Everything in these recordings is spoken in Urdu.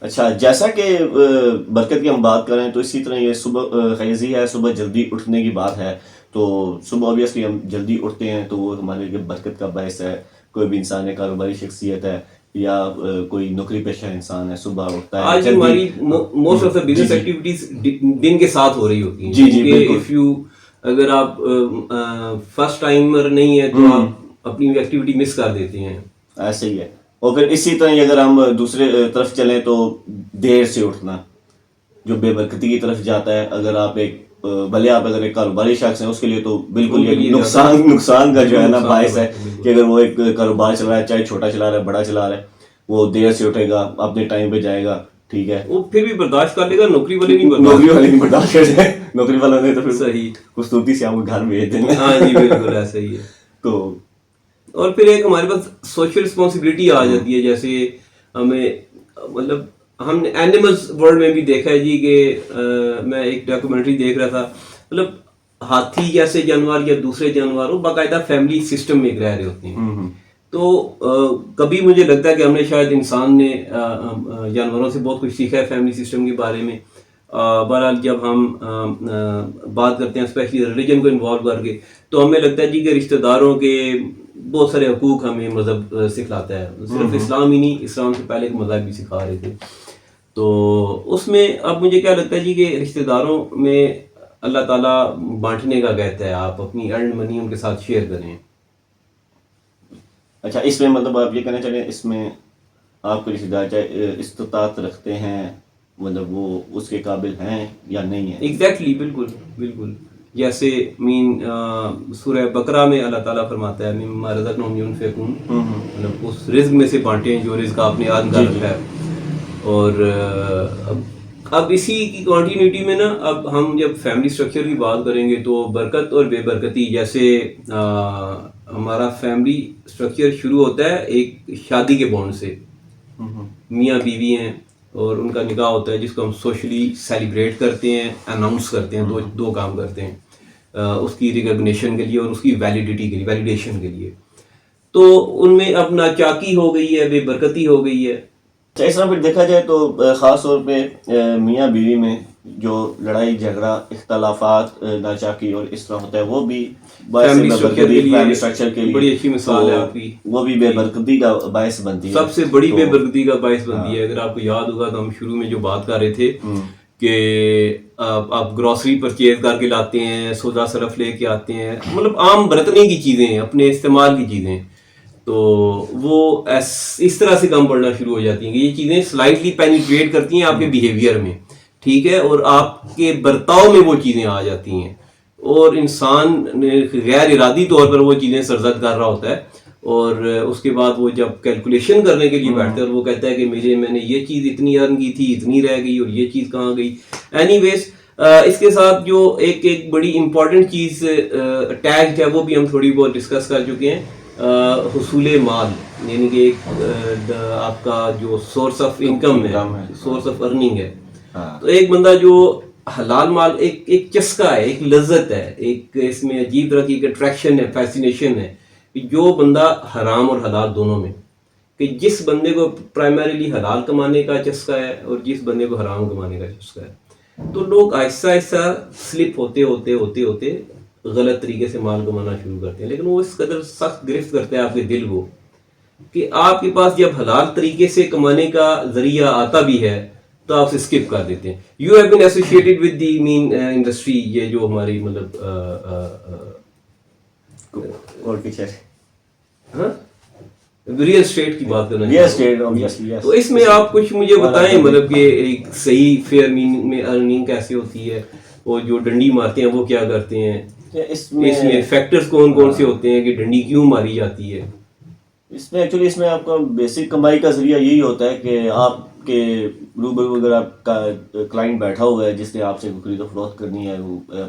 اچھا، جیسا کہ برکت کی ہم بات کریں تو اسی طرح یہ صبح خیزی ہے، صبح جلدی اٹھنے کی بات ہے. تو صبح اوبیسلی ہم جلدی اٹھتے ہیں تو وہ ہمارے لیے برکت کا باعث ہے. کوئی بھی انسان ہے، کاروباری شخصیت ہے یا کوئی نوکری پیشہ انسان ہے، صبح اٹھتا ہے آج جلدی. ہماری most of the business activities دن کے ساتھ ہو رہی ہوتی ہیں. جی جی بالکل. اف یو اگر آپ فرسٹ ٹائمر نہیں ہے تو آپ اپنی ایکٹیویٹی مس کر دیتے ہیں. ایسے ہی ہے. اور پھر اسی طرح اگر ہم دوسرے طرف چلیں تو دیر سے اٹھنا جو بے برکتی کی طرف جاتا ہے. اگر آپ ایک بھلے آپ اگر ایک کاروباری شخص ہیں اس کے لیے تو بالکل یہ نقصان کا جو ہے نا باعث ہے کہ اگر وہ ایک کاروبار چلا رہا ہے، چاہے چھوٹا چلا رہا ہے بڑا چلا رہا ہے، وہ دیر سے اٹھے گا، اپنے ٹائم پہ جائے گا، ٹھیک ہے، وہ پھر بھی برداشت کر لے گا. نوکری والے نہیں برداشت کر جائے. نوکری والوں نے تو پھر صحیح خصوصی سے آپ کو گھر بھیج دینا. ہاں جی بالکل ایسا ہی ہے. تو اور پھر ایک ہمارے پاس سوشل رسپانسبلٹی آ جاتی ہے. جیسے ہمیں مطلب ہم نے اینیملز ورلڈ میں بھی دیکھا ہے جی کہ میں ایک ڈاکومنٹری دیکھ رہا تھا. مطلب ہاتھی جیسے جانور یا دوسرے جانور وہ باقاعدہ فیملی سسٹم میں رہ رہے ہوتے ہیں. تو کبھی مجھے لگتا ہے کہ ہم نے شاید انسان نے جانوروں سے بہت کچھ سیکھا ہے فیملی سسٹم کے بارے میں. بہرحال جب ہم بات کرتے ہیں اسپیشلی ریلیجن کو انوالو کر کے تو ہمیں لگتا ہے جی کہ رشتہ داروں کے بہت سارے حقوق ہمیں مذہب سکھلاتا ہے. صرف اسلام ہی نہیں، اسلام سے پہلے کے مذہب بھی سکھا رہے تھے. تو اس میں اب مجھے کیا لگتا ہے جی کہ رشتہ داروں میں اللہ تعالیٰ بانٹنے کا کہتا ہے، آپ اپنی ارنڈ منی ان کے ساتھ شیئر کریں. اچھا، اس میں مطلب آپ یہ کہنا چاہیں اس میں آپ کو رشتہ دار چاہے استطاعت رکھتے ہیں، مطلب وہ اس کے قابل ہیں یا نہیں ہیں. ایگزیکٹلی بالکل بالکل. جیسے سورہ بقرہ میں اللہ تعالیٰ فرماتا ہے مما رزقناہم ينفقون، مطلب اس رزق میں سے بانٹیں جو رزق آپ نے عطا کر رکھا ہے. اور اب اسی کی کنٹینیوٹی میں نا اب ہم جب فیملی سٹرکچر کی بات کریں گے تو برکت اور بے برکتی، جیسے ہمارا فیملی سٹرکچر شروع ہوتا ہے ایک شادی کے بانڈ سے. میاں بیوی ہیں اور ان کا نکاح ہوتا ہے جس کو ہم سوشلی سیلیبریٹ کرتے ہیں، اناؤنس کرتے ہیں. دو کام کرتے ہیں اس کی ریکگنیشن کے لیے اور اس کی ویلیڈیٹی کے لیے، ویلیڈیشن کے لیے. تو ان میں اب ناچاکی ہو گئی ہے، بے برکتی ہو گئی ہے. اس طرح پھر دیکھا جائے تو خاص طور پہ میاں بیوی میں جو لڑائی جھگڑا اختلافات ناچاکی اور اس طرح ہوتا ہے وہ بھی فیملی اسٹرکچر کے لیے بڑی اچھی مثال ہے آپ کی. وہ بھی بے برکتی کا باعث بنتی ہے، سب سے بڑی بے برکتی کا باعث بنتی ہے. اگر آپ کو یاد ہوگا تو ہم شروع میں جو بات کر رہے تھے کہ آپ گروسری پرچیز کر کے لاتے ہیں، سودا صرف لے کے آتے ہیں، مطلب عام برتنے کی چیزیں، اپنے استعمال کی چیزیں، تو وہ اس طرح سے کم پڑنا شروع ہو جاتی ہیں کہ یہ چیزیں سلائٹلی پینیٹریٹ کرتی ہیں آپ کے بیہیویئر میں، ٹھیک ہے، اور آپ کے برتاؤ میں وہ چیزیں آ جاتی ہیں اور انسان غیر ارادی طور پر وہ چیزیں سرزد کر رہا ہوتا ہے. اور اس کے بعد وہ جب کیلکولیشن کرنے کے لیے بیٹھتا ہے اور وہ کہتا ہے کہ میں نے یہ چیز اتنی ارن کی تھی، اتنی رہ گئی، اور یہ چیز کہاں گئی. اینی ویز اس کے ساتھ جو ایک بڑی امپورٹنٹ چیز اٹیچڈ ہے وہ بھی ہم تھوڑی بہت ڈسکس کر چکے ہیں، حصول مال، یعنی کہ ایک آپ کا جو سورس آف انکم ہے، سورس آف ارننگ ہے. تو ایک بندہ جو حلال مال ایک چسکا ہے، ایک لذت ہے، ایک اس میں عجیب طرح کی ایک اٹریکشن ہے، فیسینیشن ہے جو بندہ حرام اور حلال دونوں میں، کہ جس بندے کو پرائمریلی حلال کمانے کا چسکا ہے اور جس بندے کو حرام کمانے کا چسکا ہے، تو لوگ آہستہ آہستہ سلپ ہوتے ہوتے ہوتے ہوتے غلط طریقے سے مال کمانا شروع کرتے ہیں. لیکن وہ اس قدر سخت گرفت کرتا ہے آپ کے دل کو کہ آپ کے پاس جب حلال طریقے سے کمانے کا ذریعہ آتا بھی ہے تو آپ سے اسکپ کر دیتے ہیں. You have been associated with the main industry, یہ جو ہماری مطلب ریئل اسٹیٹ کی بات کرنا، تو اس میں آپ کچھ مجھے بتائیں مطلب کہ ایک صحیح فیئر میننگ میں ارننگ کیسے ہوتی ہے، اور جو ڈنڈی مارتے ہیں وہ کیا کرتے ہیں، اس میں فیکٹرز کون کون سے ہوتے ہیں کہ ڈنڈی کیوں ماری جاتی ہے. اس میں ایکچولی اس میں آپ کا بیسک کمائی کا ذریعہ یہی ہوتا ہے کہ آپ کے روبرو اگر آپ کا کلائنٹ بیٹھا ہوا ہے جس نے آپ سے خرید و فروخت کرنی ہے،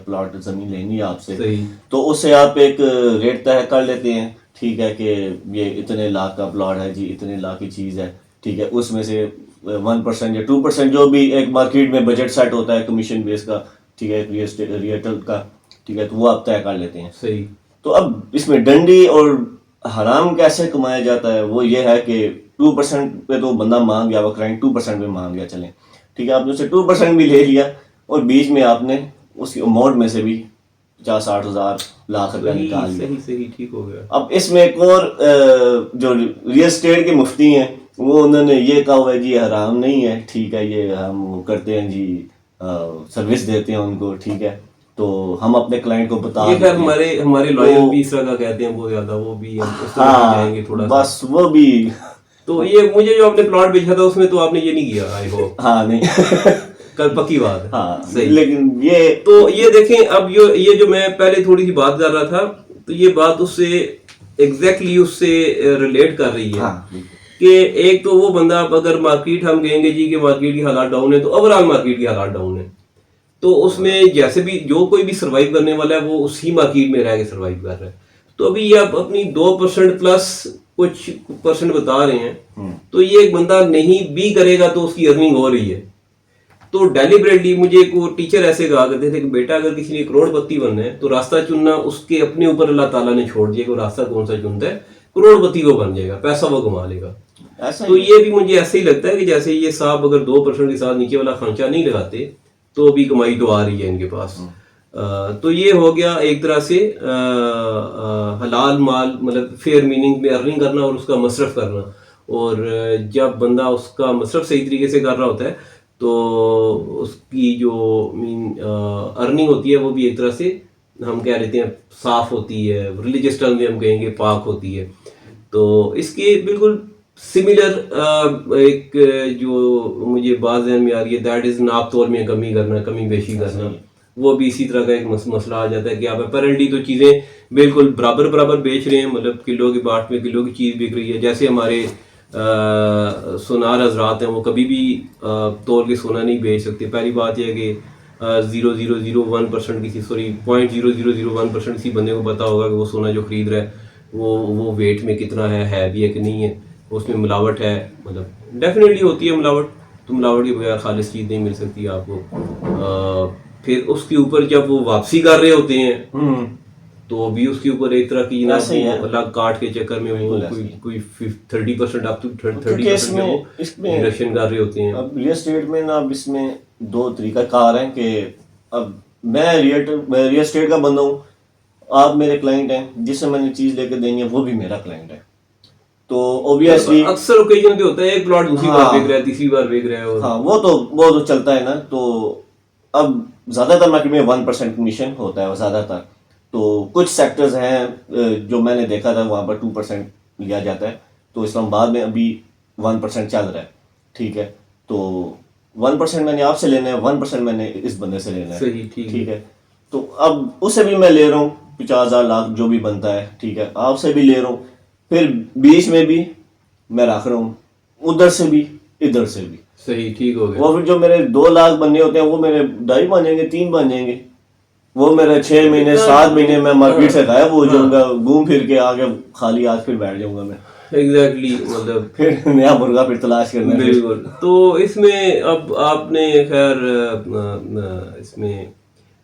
پلاٹ زمین لینی ہے آپ سے، تو اس سے آپ ایک ریٹ طے کر لیتے ہیں، ٹھیک ہے، کہ یہ اتنے لاکھ کا پلاٹ ہے جی، اتنے لاکھ کی چیز ہے، ٹھیک ہے. اس میں سے 1% یا 2% جو بھی ایک مارکیٹ میں بجٹ سیٹ ہوتا ہے کمیشن بیس کا، ٹھیک ہے، ریئلٹر کا، ٹھیک ہے، تو وہ آپ طے کر لیتے ہیں. صحیح. تو اب اس میں ڈنڈی اور حرام کیسے کمایا جاتا ہے وہ یہ ہے کہ 2% پہ تو بندہ مان گیا, وہ کلائنٹ 2% پہ مان گیا, چلیں ٹھیک ہے, آپ نے اسے 2% بھی لے لیا اور بیچ میں آپ نے اس کی اماؤنٹ میں سے بھی 50-60 ہزار لاکھ روپیہ نکال لیا. صحیح ٹھیک ہو گیا. اب اس میں ایک اور جو ریئل اسٹیٹ کے مفتی ہیں وہ انہوں نے یہ کہا ہوا ہے جی حرام نہیں ہے, ٹھیک ہے, یہ ہم کرتے ہیں جی, سروس دیتے ہیں ان کو, ٹھیک ہے, تو ہم اپنے کلائنٹ کو بتا یہ خیر ہمارے لائر بھی اس طرح کا کہتے ہیں بہت زیادہ, وہ بھی اس طرح جائیں گے تھوڑا سا, بس وہ بھی. تو یہ مجھے جو آپ نے پلاٹ بیچا تھا اس میں تو آپ نے یہ نہیں کیا, آئی ہوپ. ہاں نہیں کل پکی بات ہے. ہاں صحیح. لیکن یہ تو یہ دیکھیں, اب یہ جو میں پہلے تھوڑی سی بات کر رہا تھا, تو یہ بات اس سے ایگزیکٹلی اس سے ریلیٹ کر رہی ہے کہ ایک تو وہ بندہ, اگر مارکیٹ ہم کہیں گے جی کہ مارکیٹ کی حالات ڈاؤن ہے, تو اوور آل مارکیٹ کی حالات ڈاؤن ہے, تو اس میں جیسے بھی جو کوئی بھی سروائیو کرنے والا ہے وہ اسی مارکیٹ میں رہ کے سروائیو کر رہا ہے. تو ابھی یہ آپ اپنی 2% پلس کچھ پرسنٹ بتا رہے ہیں, تو یہ ایک بندہ نہیں بھی کرے گا تو اس کی ارننگ ہو رہی ہے. تو ڈیلیبریٹلی مجھے ایک ٹیچر ایسے کہا کرتے تھے کہ بیٹا اگر کسی نے کروڑ پتی بننا ہے تو راستہ چننا اس کے اپنے اوپر اللہ تعالیٰ نے چھوڑ دیا کہ وہ راستہ کون سا چنتا ہے, کروڑ پتی وہ بن جائے گا, پیسہ وہ کما لے گا. تو یہ بھی مجھے ایسے ہی لگتا ہے کہ جیسے یہ صاحب اگر 2% کے ساتھ نیچے والا خرچہ نہیں لگاتے تو ابھی کمائی تو آ رہی ہے ان کے پاس. تو یہ ہو گیا ایک طرح سے حلال مال, مطلب فیئر میننگ میں ارننگ کرنا اور اس کا مصرف کرنا. اور جب بندہ اس کا مصرف صحیح طریقے سے کر رہا ہوتا ہے تو اس کی جو ارننگ ہوتی ہے وہ بھی ایک طرح سے ہم کہہ لیتے ہیں صاف ہوتی ہے, ریلیجس ٹرم میں ہم کہیں گے پاک ہوتی ہے. تو اس کے بالکل سملر ایک جو مجھے بات ذہن میں آ رہی ہے, دیٹ از ناپ تول میں کمی کرنا, کمی بیشی کرنا, وہ بھی اسی طرح کا ایک مسئلہ آ جاتا ہے کہ آپ اپیرنٹلی تو چیزیں بالکل برابر بیچ رہے ہیں, مطلب کلو کے باٹ میں کلو کی چیز بک رہی ہے. جیسے ہمارے سونار حضرات ہیں, وہ کبھی بھی تول کے سونا نہیں بیچ سکتے. پہلی بات یہ ہے کہ 0.001% کسی 0.0001% کسی بندے کو پتا ہوگا کہ وہ سونا جو خرید رہا ہے وہ ویٹ میں کتنا ہے بھی ہے کہ نہیں ہے, اس میں ملاوٹ ہے, مطلب ڈیفینیٹلی ہوتی ہے ملاوٹ, تو ملاوٹ کے بغیر خالص چیز نہیں مل سکتی آپ کو. پھر اس کے اوپر جب وہ واپسی کر رہے ہوتے ہیں تو بھی اس کے اوپر ایک طرح کی الگ کاٹ کے چکر میں وہ کوئی 30% up to 30% ریڈکشن کر رہے ہوتے ہیں. اب ریئل اسٹیٹ میں نا, اب اس میں 2 طریقہ کار ہیں کہ اب میں ریئل اسٹیٹ کا بندہ ہوں, آپ میرے کلائنٹ ہیں, جس سے میں نے چیز لے کے دینی ہے وہ بھی میرا کلائنٹ ہے. تو اوبیسلی اکثر اوکیزن پہ ہوتا ہے ایک پلاٹ دوسری بار بیچ رہا ہے, تیسری بار بیچ رہا ہے. ہاں وہ تو چلتا ہے نا. تو اب زیادہ تر مارکیٹ میں 1% کمیشن ہوتا ہے, زیادہ تر. تو کچھ سیکٹرز ہیں جو میں نے دیکھا تھا وہاں پر 2% لیا جاتا ہے. تو اسلام آباد میں ابھی 1% چل رہا ہے, ٹھیک ہے. تو 1% میں نے آپ سے لینا ہے, 1% میں نے اس بندے سے لینا ہے, ٹھیک ہے. تو اب اس سے بھی میں لے رہا ہوں 50,000 لاکھ جو بھی بنتا ہے, ٹھیک ہے, آپ سے بھی لے رہا ہوں, پھر بیچ میں بھی میں رکھ رہا ہوں, ادھر سے بھی ادھر سے بھی. صحیح, ٹھیک ہو گیا. وہ پھر جو میرے 2 لاکھ بننے ہوتے ہیں وہ میرے 2.5 بن جائیں گے, 3 بن جائیں گے. وہ میرے 6 مہینے 7 مہینے میں مارکیٹ سے غائب ہو جاؤں گا, گھوم پھر کے آگے خالی ہاتھ پھر بیٹھ جاؤں گا میں. ایگزیکٹلی, مطلب پھر نیا مرغا پھر تلاش کرنا. بالکل. تو اس میں اب آپ نے خیر اس میں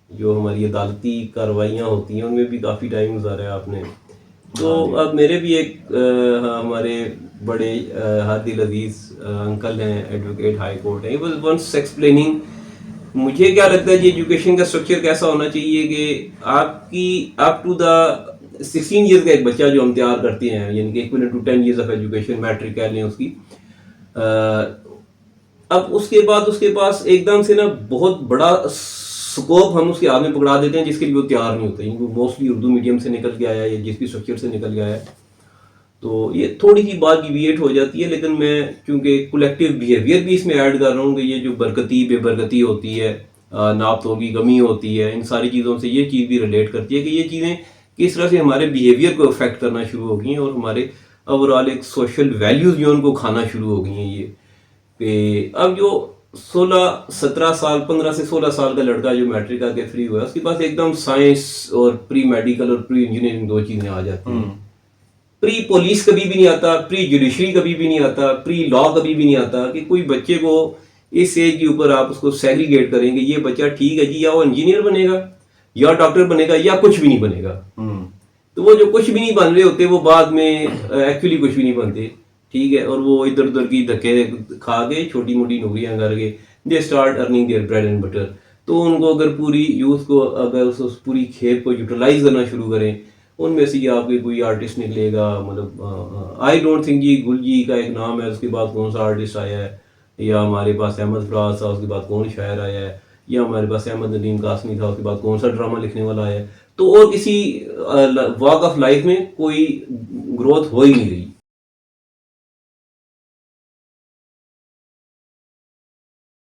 جو ہماری عدالتی کارروائیاں ہوتی ہیں ان میں بھی کافی ٹائم گزارا ہے آپ نے. تو اب میرے بھی ایک ہمارے بڑے ہادی عزیز انکل ہیں, ایڈوکیٹ ہائی کورٹ ہیں, ہی واز ونس ایکسپلیننگ, مجھے کیا لگتا ہے جی ایجوکیشن کا اسٹرکچر کیسا ہونا چاہیے کہ آپ کی اپ ٹو دا 16 ایئرس کا ایک بچہ جو ہم تیار کرتے ہیں, یعنی کہ equivalent to 10 years of education, matric کہہ لیں اس کی, اب اس کے بعد اس کے پاس ایک دم سے نا بہت بڑا سکوپ ہم اس کے ہاتھ میں پکڑا دیتے ہیں جس کے لیے وہ تیار نہیں ہوتا, کیونکہ موسٹلی اردو میڈیم سے نکل کے آیا ہے یا جس بھی اسٹرکچر سے نکل گیا ہے. تو یہ تھوڑی سی بات ڈیویٹ ہو جاتی ہے, لیکن میں چونکہ کولیکٹیو بیہیویئر بھی اس میں ایڈ کر رہا ہوں کہ یہ جو برکتی بے برکتی ہوتی ہے, ناپ تول کی کمی ہوتی ہے, ان ساری چیزوں سے یہ چیز بھی ریلیٹ کرتی ہے کہ یہ چیزیں کس طرح سے ہمارے بیہیویئر کو افیکٹ کرنا شروع ہو گئی ہیں اور ہمارے اوور آل ایک سوشل ویلیوز جو ان کو کھانا شروع ہو گئی ہیں. یہ کہ اب جو 17 سال 15 سے 16 سال کا لڑکا جو میٹرک آ کے فری ہوا ہے, اس کے پاس ایک دم سائنس اور پری میڈیکل اور پری انجینئرنگ 2 چیزیں آ جاتی ہیں. پری پولیس کبھی بھی نہیں آتا, پری جوڈیشری کبھی بھی نہیں آتا, پری لا کبھی بھی نہیں آتا, کہ کوئی بچے کو اس ایج کے اوپر آپ اس کو سیگریگیٹ کریں گے, یہ بچہ ٹھیک ہے جی یا وہ انجینئر بنے گا یا ڈاکٹر بنے گا یا کچھ بھی نہیں بنے گا. تو وہ جو کچھ بھی نہیں بن رہے ہوتے وہ بعد میں ایکچولی کچھ بھی نہیں بنتے. ٹھیک ہے, اور وہ ادھر ادھر کی دھکے کھا کے چھوٹی موٹی نوکریاں کر کے they start earning their bread and butter. تو ان کو اگر پوری یوتھ کو اگر اس پوری کھیت کو یوٹیلائز کرنا شروع کریں, ان میں سے یہ آپ کے کوئی آرٹسٹ نکلے گا. مطلب آئی ڈونٹ تھنک جی گل جی کا ایک نام ہے, اس کے بعد کون سا آرٹسٹ آیا ہے, یا ہمارے پاس احمد فراز تھا اس کے بعد کون شاعر آیا ہے, یا ہمارے پاس احمد ندیم قاسمی تھا اس کے بعد کون سا ڈرامہ لکھنے والا آیا ہے. تو اور کسی واک آف لائف میں کوئی گروتھ ہو ہی نہیں رہی.